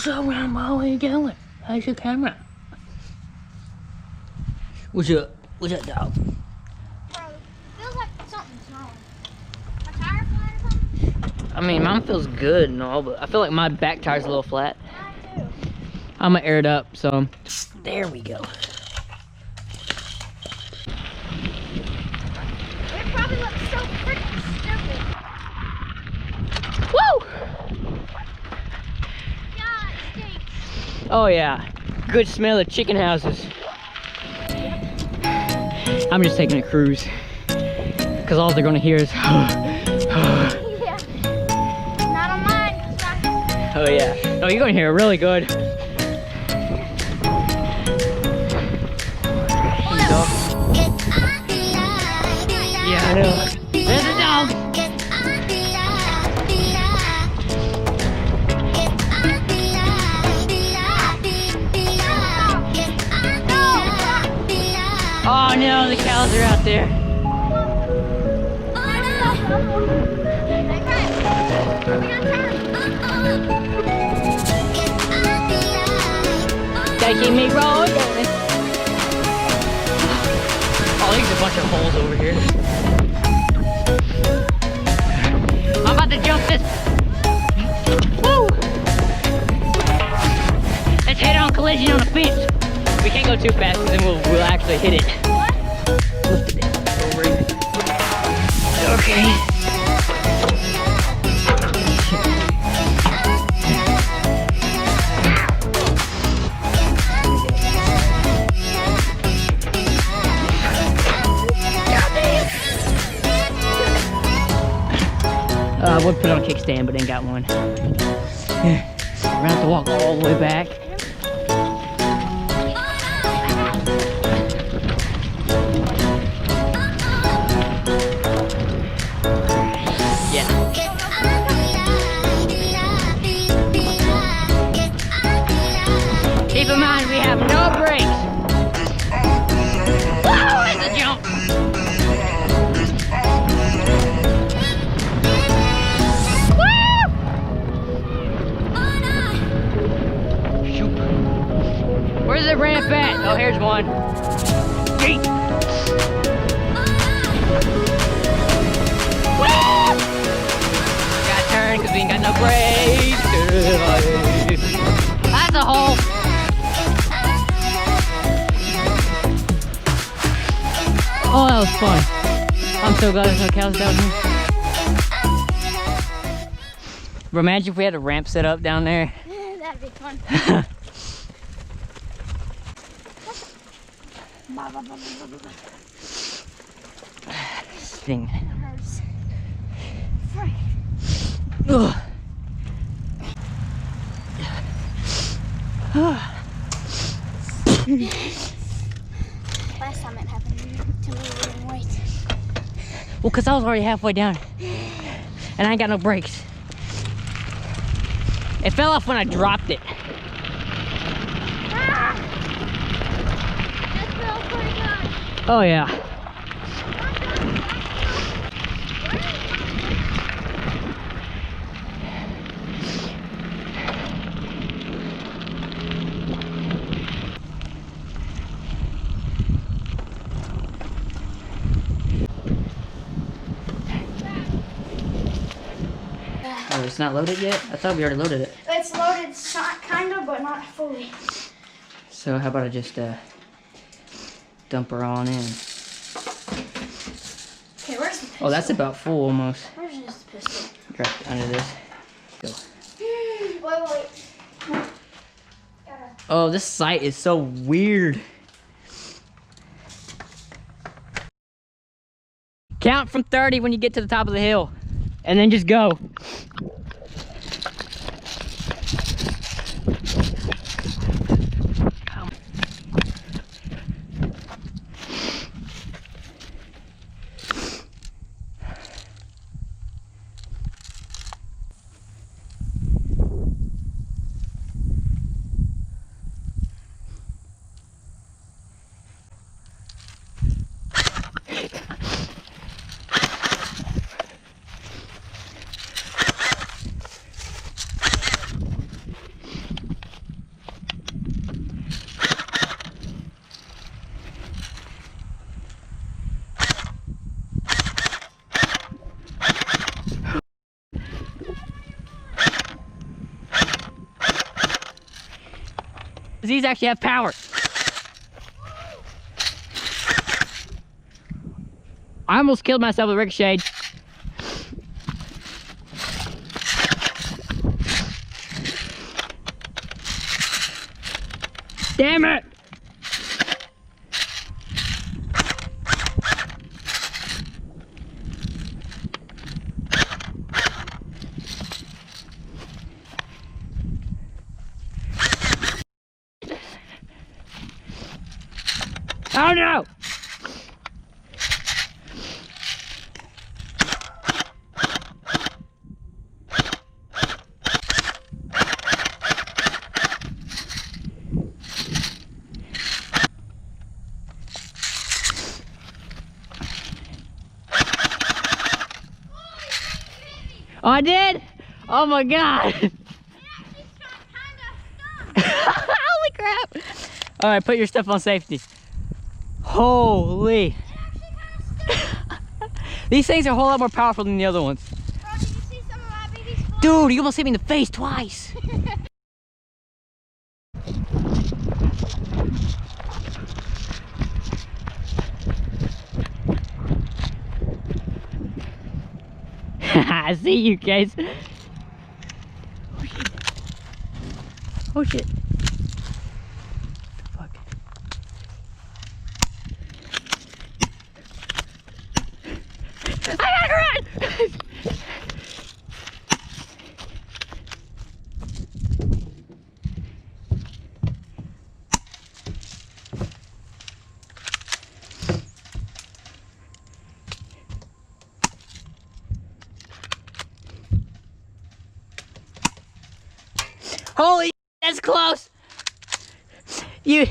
What's up, Grandma? What are you doing? How's your camera? What's up? What's up, dog? Bro, feels like something's wrong. My tire flat or something? I mean, mine feels good and all, but I feel like my back tire's a little flat. Mine too. I'm gonna air it up, so there we go. It probably looks so freaking stupid. Woo! God, it stinks. Oh yeah, good smell of chicken houses. I'm just taking a cruise, because all they're gonna hear is Yeah. Not on mine, 'cause mine. oh yeah. Oh, you're gonna hear it really good. Yeah, I know. There's a dog. Oh no, the cows are out there. Gotta keep me rolling. Oh, there's a bunch of holes over here. I'm about to jump this. Woo! Let's hit on collision on the fence. We can't go too fast because then we'll actually hit it. Lift it over it. Okay. I would put on a kickstand, but ain't got one. We're gonna have to walk all the way back. Keep in mind, we have no brakes. Whoa, it's a jump. Woo! Shoot. Where's the ramp at? Oh, here's one. Yeet. Woo! Gotta turn because we ain't got no brakes. That's a hole. Oh, that was fun. I'm so glad there's no cows down here. Bro, imagine if we had a ramp set up down there. That'd be fun. Thing. Hurts. Frick. Ugh. Last time it happened to me, losing weight. Well, because I was already halfway down. And I ain't got no brakes. It fell off when I dropped it. Ah! That feels pretty good. Oh, yeah. Oh, it's not loaded yet? I thought we already loaded it. It's loaded, kind of, but not fully. So how about I just dump her on in? Okay, where's the pistol? Oh, that's about full almost. Where's this pistol? Drop it under this. Go. Wait. Oh, this sight is so weird. Count from 30 when you get to the top of the hill. And then just go. These actually have power. I almost killed myself with ricochet. Damn it! Oh no! Oh, I did? Oh my god! Holy crap! All right, put your stuff on safety. Holy! These things are a whole lot more powerful than the other ones. Bro, did you see some of my babies fly? Dude, you almost hit me in the face twice. I see you guys. Oh shit. Oh shit. What the fuck? I gotta run! Holy, that's close. You.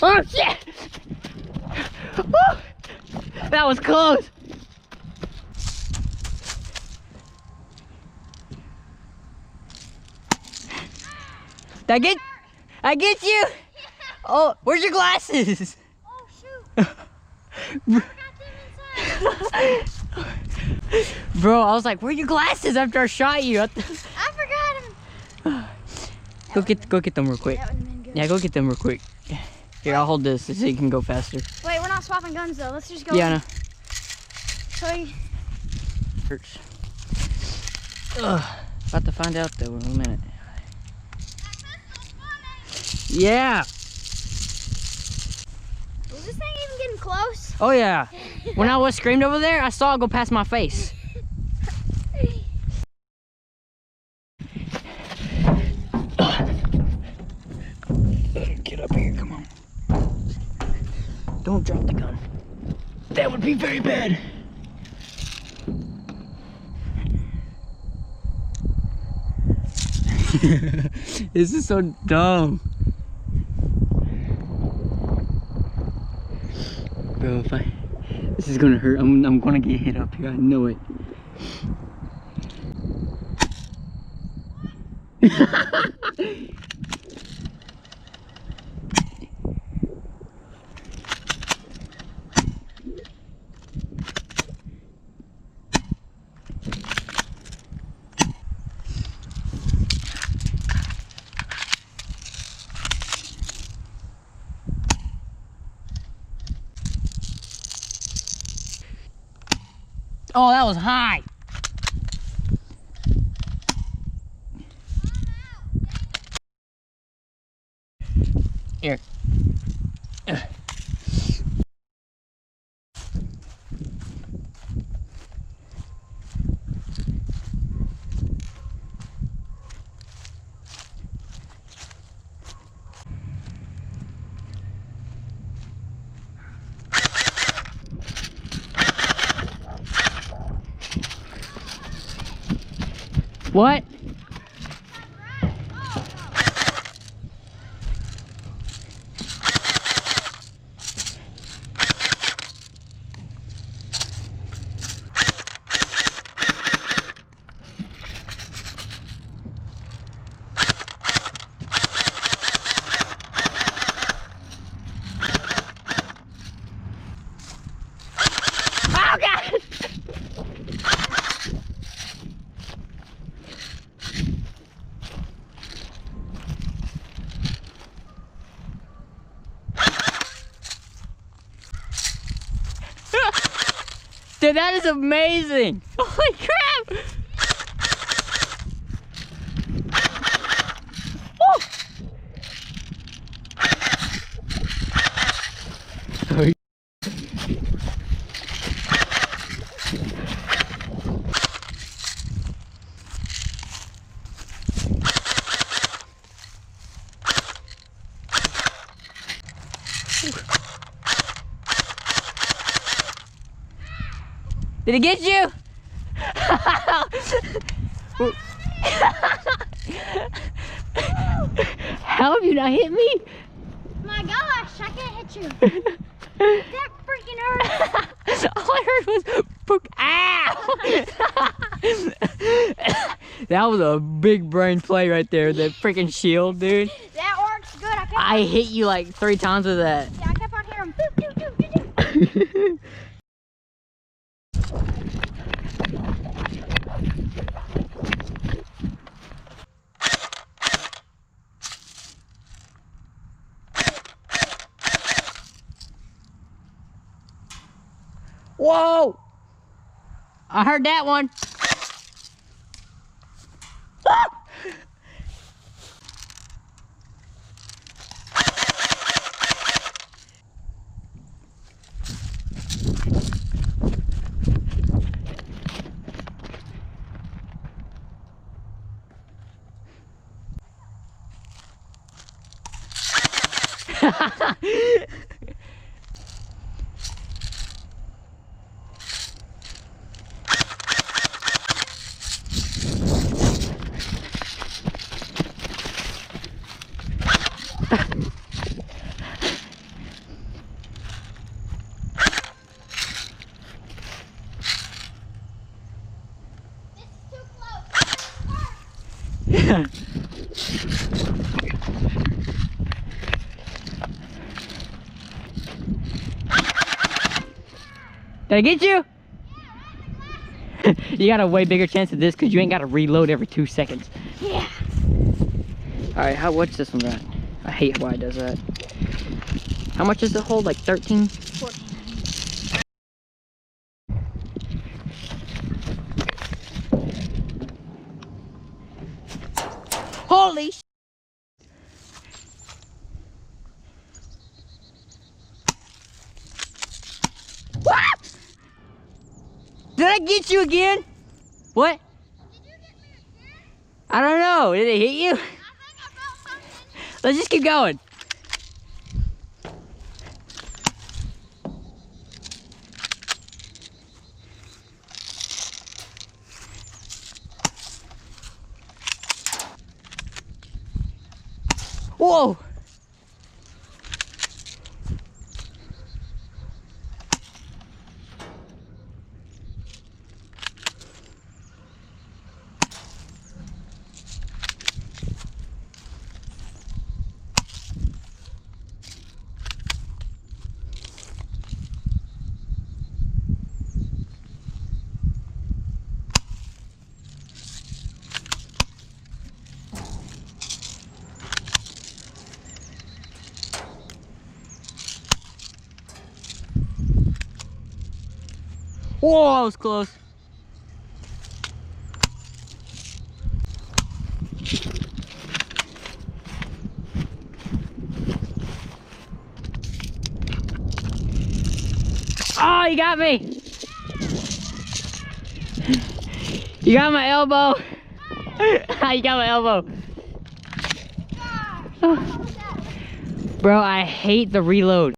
Oh shit! Woo! That was close. Did I get you? Oh, where's your glasses? Oh shoot! I got them inside. Bro, I was like, where are your glasses after I shot you? I forgot them. Go get them real quick. That would've been good. Yeah, go get them real quick. Here, I'll hold this so you can go faster. Wait, we're not swapping guns though. Let's just go. Yeah, I know. So we... Hurts. Ugh. About to find out though in a minute. Yeah. Was this thing even getting close? Oh yeah. When I was screamed over there, I saw it go past my face. Get up here, come on. Don't drop the gun. That would be very bad. This is so dumb. Bro, this is gonna hurt. I'm gonna get hit up here. I know it. Oh, that was high. Here. What? Oh God! Dude, that is amazing! Holy crap! Woo! Did it get you? How have you not hit me? My gosh, I can't hit you. That freaking hurts. All I heard was pook. Ow! That was a big brain play right there. That freaking shield, dude. That works good. I hit you like 3 times with that. Yeah, I kept on hearing boop, boop, boop, boop, boop. Whoa! I heard that one. Did I get you? You got a way bigger chance of this because you ain't got to reload every 2 seconds. Yeah. Alright, what's this one got? I hate why it does that. How much does it hold? Like 13? 14. Holy sh! What? Did I get you again? What? Did you get me again? I don't know. Did it hit you? I think I felt something. Let's just keep going. Whoa! Whoa, that was close. Oh, you got me. You got my elbow. You got my elbow. Bro, I hate the reload.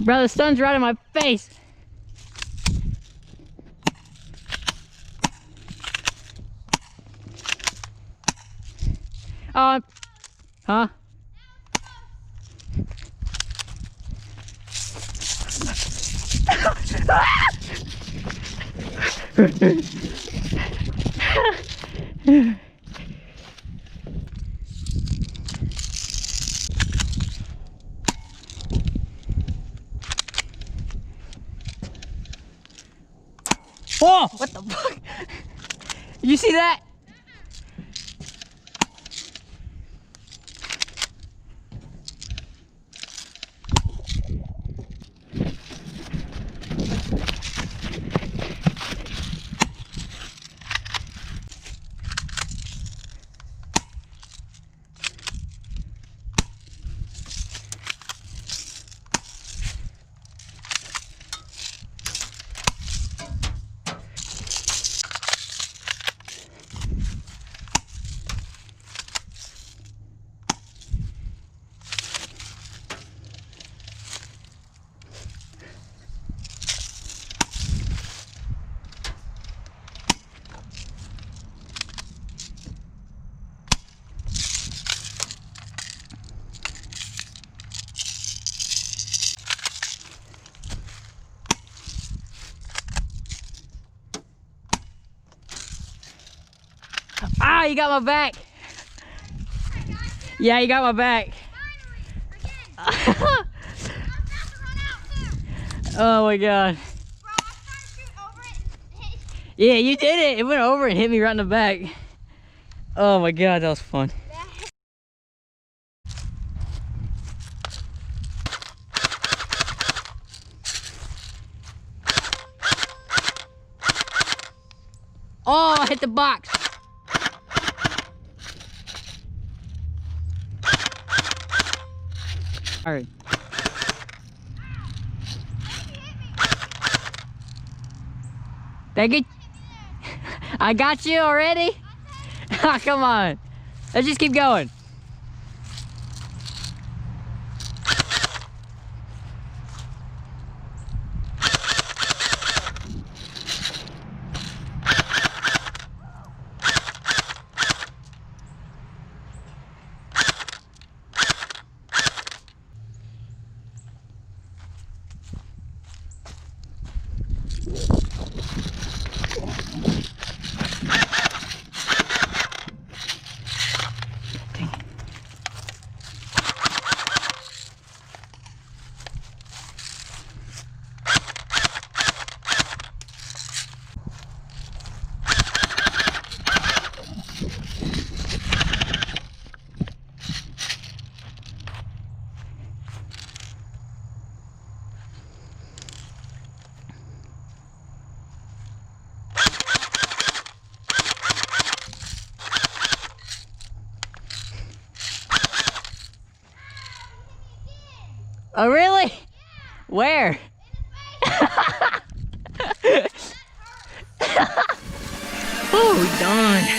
Bro, the sun's right in my face. Huh? Whoa! What the fuck? You see that? Ah, you got my back. Yeah, you got my back. Oh my god. Bro, I was trying to shoot over it and hit. Yeah, you did it. It went over and hit me right in the back. Oh my god, that was fun. Oh, I hit the box. All right. Thank you. I got you already. Come on. Let's just keep going. Oh, really? Yeah. Where? Oh, darn.